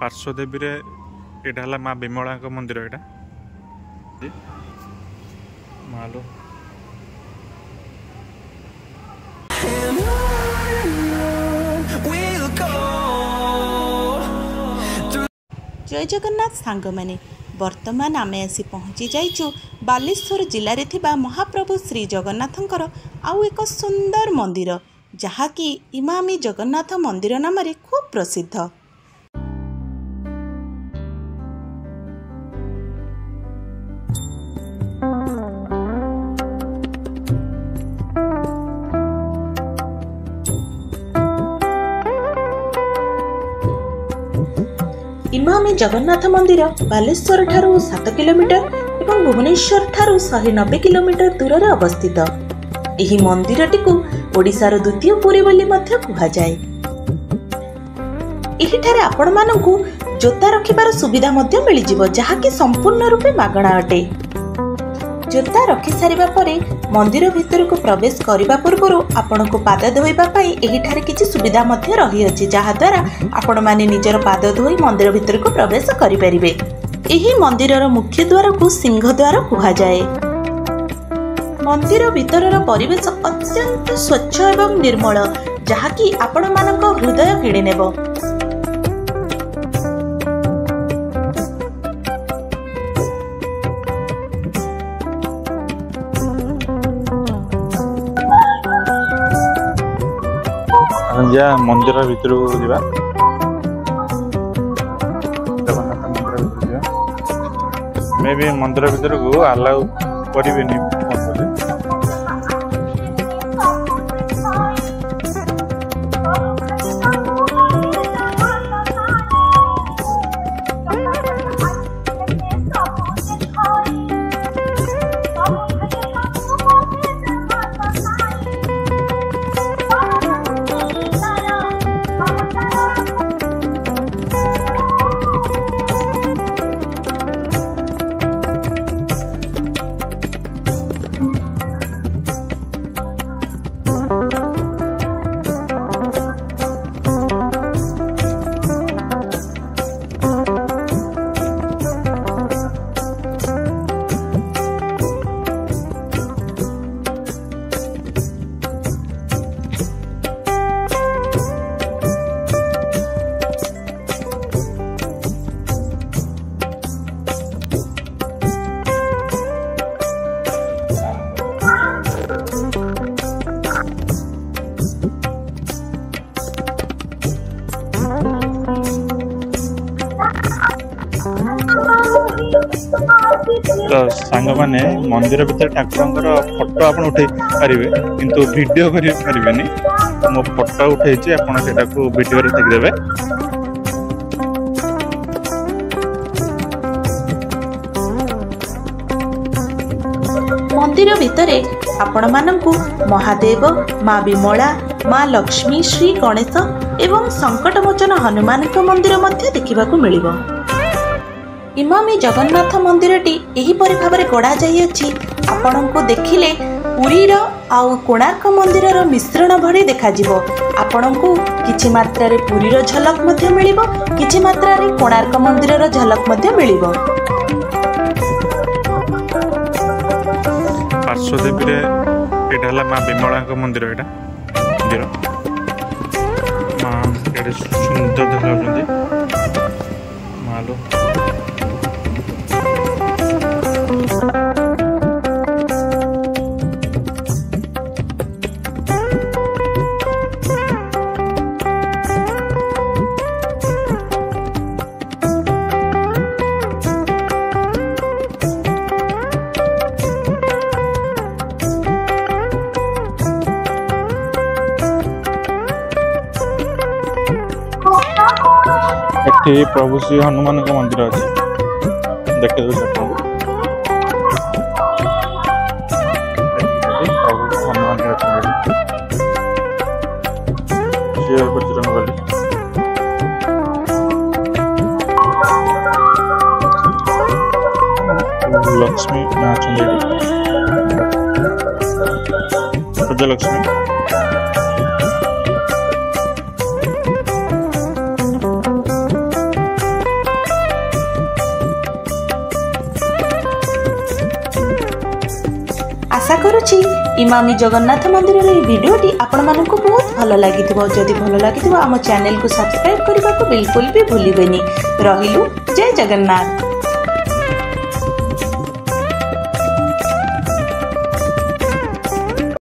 पार्श्वदेवी रे एटा हला माँ विमला मंदिर एटा मालो जय जगन्नाथ सांग माने वर्तमान आमे आसी पहुँची जाइचु बालेश्वर जिले में थिबा महाप्रभु श्री जगन्नाथंकर आउ एक सुंदर मंदिर जहाँकि इमामी जगन्नाथ मंदिर नाम खूब प्रसिद्ध। इमामी जगन्नाथ मंदिर बालेश्वर ठारू 7 किलोमीटर एवं भुवनेश्वर ठारू 190 किलोमीटर दूर में अवस्थित। यही मंदिरटी को ओडिशार द्वितीय पुरी बोली मध्य कुहाଯାଏ। एहिठारे आपण मानकु जोता रखिबार सुविधा मध्य मिलिजिवो जहाँकि संपूर्ण रूपे मागणा अटे। जोता रखि सारिबा परे मंदिर भितर को प्रवेश करने पूर्व आपण को पाद धोइबा पई एहिठारे किछि सुविधा मध्य रही अछि जहा द्वारा आपण माने निजर पाद धोई मंदिर भितर को प्रवेश करि परिबे। एही मंदिरर मुख्य द्वार को सिंह द्वार कुहाଯାଏ। मंदिर भितरर परिवेश अत्यंत स्वच्छ एवं निर्मल जहाँकि आपण मानक हृदय किणी नेबो। मंदिर भितर जा मे भी मंदिर भितर को अलाउ करें तो सांग माने मंदिर भीतर ठाकुर फोटो आप उठे पारे किंतु वीडियो करें मो फोटो उठे आपको वीडियो देखिदेवे। मंदिर भितरे आपण मानकु महादेव माँ विमला माँ लक्ष्मी श्री गणेश एवं संकटमोचन हनुमान मंदिर मध्य देखिबाकु मिलिबो। इमामी जगन्नाथ मंदिरटी एही परि भाबरे गढ़ा जाइछि। आपणको देखिले पुरीर आउ कोणार्क मंदिरर मिश्रण भଳି देखाजिवो। आपणको किछि मात्रारे पुरीर झलक मध्य मिलिबो, किछि मात्रारे कोणार्क मंदिरर झलक मध्य मिलिबो। पार्श्वदेवी रे एटा हला माँ विमला मंदिर एटा मंदिर माँ एटा सुंदर देखाउछन्ती मालो एठी प्रभु श्री हनुमान का मंदिर अच्छे देखे प्रभु हनुमान लक्ष्मी लक्ष्मी କରୁଛି ଇମାମି ଜଗନ୍ନାଥ ମନ୍ଦିରର ଏହି ଭିଡ଼ିଓଟି ଆପଣମାନଙ୍କୁ ବହୁତ ଭଲ ଲାଗିଥିବ। ଯଦି ଭଲ ଲାଗିଥିବ ଆମ ଚ୍ୟାନେଲକୁ ସବସ୍କ୍ରାଇବ୍ କରିବାକୁ ବିଲକୁଲ ବି ଭୁଲିବେନି। ରହିଲୁ, ଜୟ ଜଗନ୍ନାଥ।